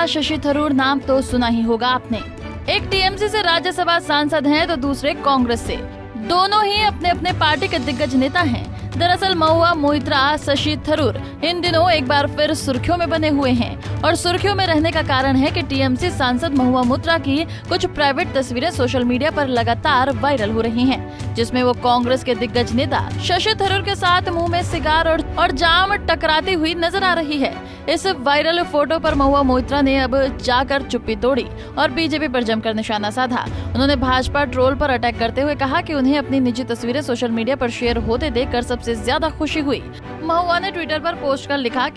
नेता शशि थरूर नाम तो सुना ही होगा आपने। एक टीएमसी से राज्यसभा सांसद हैं तो दूसरे कांग्रेस से। दोनों ही अपने अपने पार्टी के दिग्गज नेता हैं। दरअसल महुआ मोइत्रा शशि थरूर इन दिनों एक बार फिर सुर्खियों में बने हुए हैं और सुर्खियों में रहने का कारण है कि टीएमसी सांसद महुआ मोइत्रा की कुछ प्राइवेट तस्वीरें सोशल मीडिया पर लगातार वायरल हो रही हैं, जिसमें वो कांग्रेस के दिग्गज नेता शशि थरूर के साथ मुंह में सिगार और जाम टकराती हुई नजर आ रही है। इस वायरल फोटो पर महुआ मोइत्रा ने अब जाकर चुप्पी तोड़ी और बीजेपी पर जमकर निशाना साधा। उन्होंने भाजपा ट्रोल पर अटैक करते हुए कहा कि उन्हें अपनी निजी तस्वीरें सोशल मीडिया पर शेयर होते देखकर सबसे ज्यादा खुशी हुई। महुआ ने ट्विटर पर पोस्ट कर लिखा,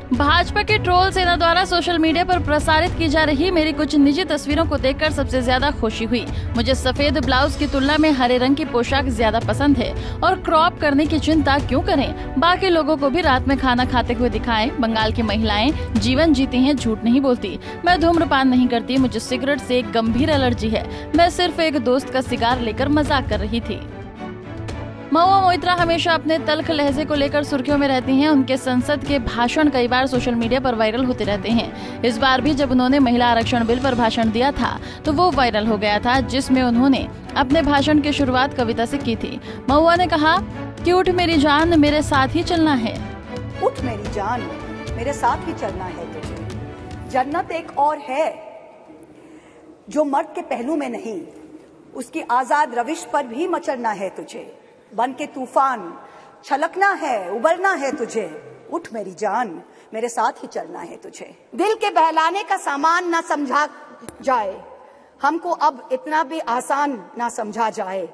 भाजपा के ट्रोल सेना द्वारा सोशल मीडिया पर प्रसारित की जा रही मेरी कुछ निजी तस्वीरों को देखकर सबसे ज्यादा खुशी हुई। मुझे सफेद ब्लाउज की तुलना में हरे रंग की पोशाक ज्यादा पसंद है और क्रॉप करने की चिंता क्यों करें। बाकी लोगों को भी रात में खाना खाते हुए दिखाएं। बंगाल की महिलाएं जीवन जीती हैं, झूठ नहीं बोलती। मैं धूम्रपान नहीं करती, मुझे सिगरेट से एक गंभीर एलर्जी है। मैं सिर्फ एक दोस्त का सिगार लेकर मजाक कर रही थी। महुआ मोइत्रा हमेशा अपने तल्ख लहजे को लेकर सुर्खियों में रहती हैं। उनके संसद के भाषण कई बार सोशल मीडिया पर वायरल होते रहते हैं। इस बार भी जब उन्होंने महिला आरक्षण बिल पर भाषण दिया था तो वो वायरल हो गया था, जिसमें उन्होंने अपने भाषण की शुरुआत कविता से की थी। महुआ ने कहा कि उठ मेरी जान, मेरे साथ ही चलना है। उठ मेरी जान, मेरे साथ ही चलना है तुझे। जन्नत एक और है जो मर्द के पहलू में नहीं, उसकी आजाद रविश पर भी मचलना है तुझे। बन के तूफान छलकना है, उबलना है तुझे। उठ मेरी जान, मेरे साथ ही चलना है तुझे। दिल के बहलाने का सामान ना समझा जाए, हमको अब इतना भी आसान ना समझा जाए।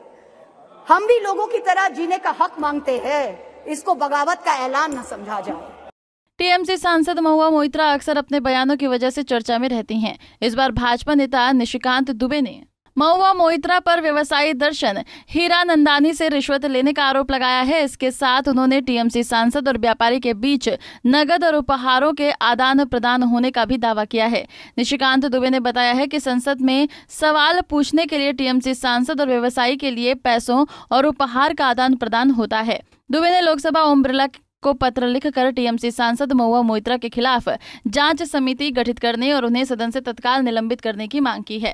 हम भी लोगों की तरह जीने का हक मांगते हैं, इसको बगावत का ऐलान ना समझा जाए। टीएमसी सांसद महुआ मोइत्रा अक्सर अपने बयानों की वजह से चर्चा में रहती हैं। इस बार भाजपा नेता निशिकांत दुबे ने महुआ मोइत्रा पर व्यवसायी दर्शन हीरानंदानी से रिश्वत लेने का आरोप लगाया है। इसके साथ उन्होंने टीएमसी सांसद और व्यापारी के बीच नगद और उपहारों के आदान प्रदान होने का भी दावा किया है। निशिकांत दुबे ने बताया है कि संसद में सवाल पूछने के लिए टीएमसी सांसद और व्यवसायी के लिए पैसों और उपहार का आदान प्रदान होता है। दुबे ने लोकसभा ओम बिरला को पत्र लिखकर टीएमसी सांसद महुआ मोइत्रा के खिलाफ जांच समिति गठित करने और उन्हें सदन से तत्काल निलंबित करने की मांग की है।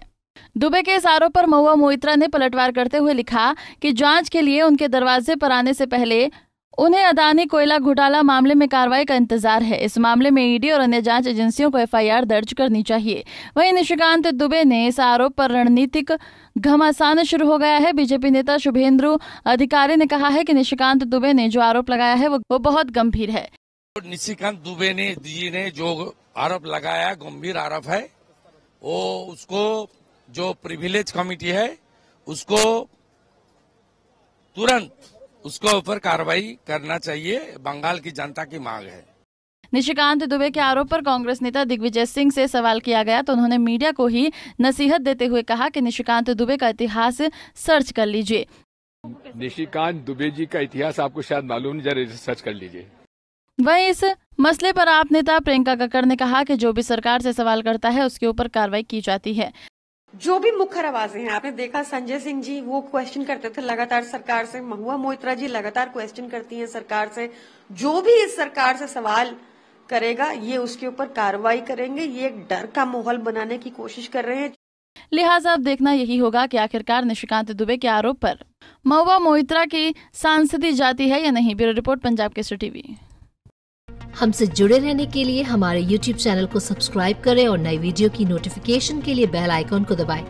दुबे के इस आरोप पर महुआ मोइत्रा ने पलटवार करते हुए लिखा कि जांच के लिए उनके दरवाजे पर आने से पहले उन्हें अदानी कोयला घोटाला मामले में कार्रवाई का इंतजार है। इस मामले में ईडी और अन्य जांच एजेंसियों को एफआईआर दर्ज करनी चाहिए। वहीं निशिकांत दुबे ने इस आरोप पर रणनीतिक घमासान शुरू हो गया है। बीजेपी नेता शुभेंदु अधिकारी ने कहा है कि निशिकांत दुबे ने जो आरोप लगाया है वो बहुत गंभीर है। निशिकांत दुबे जी ने जो आरोप लगाया गंभीर आरोप है। वो उसको जो प्रिविलेज कमेटी है उसको तुरंत उसके ऊपर कार्रवाई करना चाहिए, बंगाल की जनता की मांग है। निशिकांत दुबे के आरोप पर कांग्रेस नेता दिग्विजय सिंह से सवाल किया गया तो उन्होंने मीडिया को ही नसीहत देते हुए कहा कि निशिकांत दुबे का इतिहास सर्च कर लीजिए। निशिकांत दुबे जी का इतिहास आपको शायद मालूम नहीं, जरा सर्च कर लीजिए। वहीं इस मसले पर आप नेता प्रियंका कक्कड़ ने कहा कि जो भी सरकार से सवाल करता है उसके ऊपर कार्रवाई की जाती है। जो भी मुख्य आवाजें हैं, आपने देखा संजय सिंह जी वो क्वेश्चन करते थे लगातार सरकार से, महुआ मोइत्रा जी लगातार क्वेश्चन करती हैं सरकार से। जो भी इस सरकार से सवाल करेगा ये उसके ऊपर कार्रवाई करेंगे। ये एक डर का माहौल बनाने की कोशिश कर रहे हैं। लिहाजा अब देखना यही होगा कि आखिरकार निशिकांत दुबे के आरोप पर महुआ मोइत्रा की सांसदी जाती है या नहीं। Bureau report, Punjab Kesari TV. हमसे जुड़े रहने के लिए हमारे YouTube चैनल को सब्सक्राइब करें और नई वीडियो की नोटिफिकेशन के लिए बेल आइकॉन को दबाएं।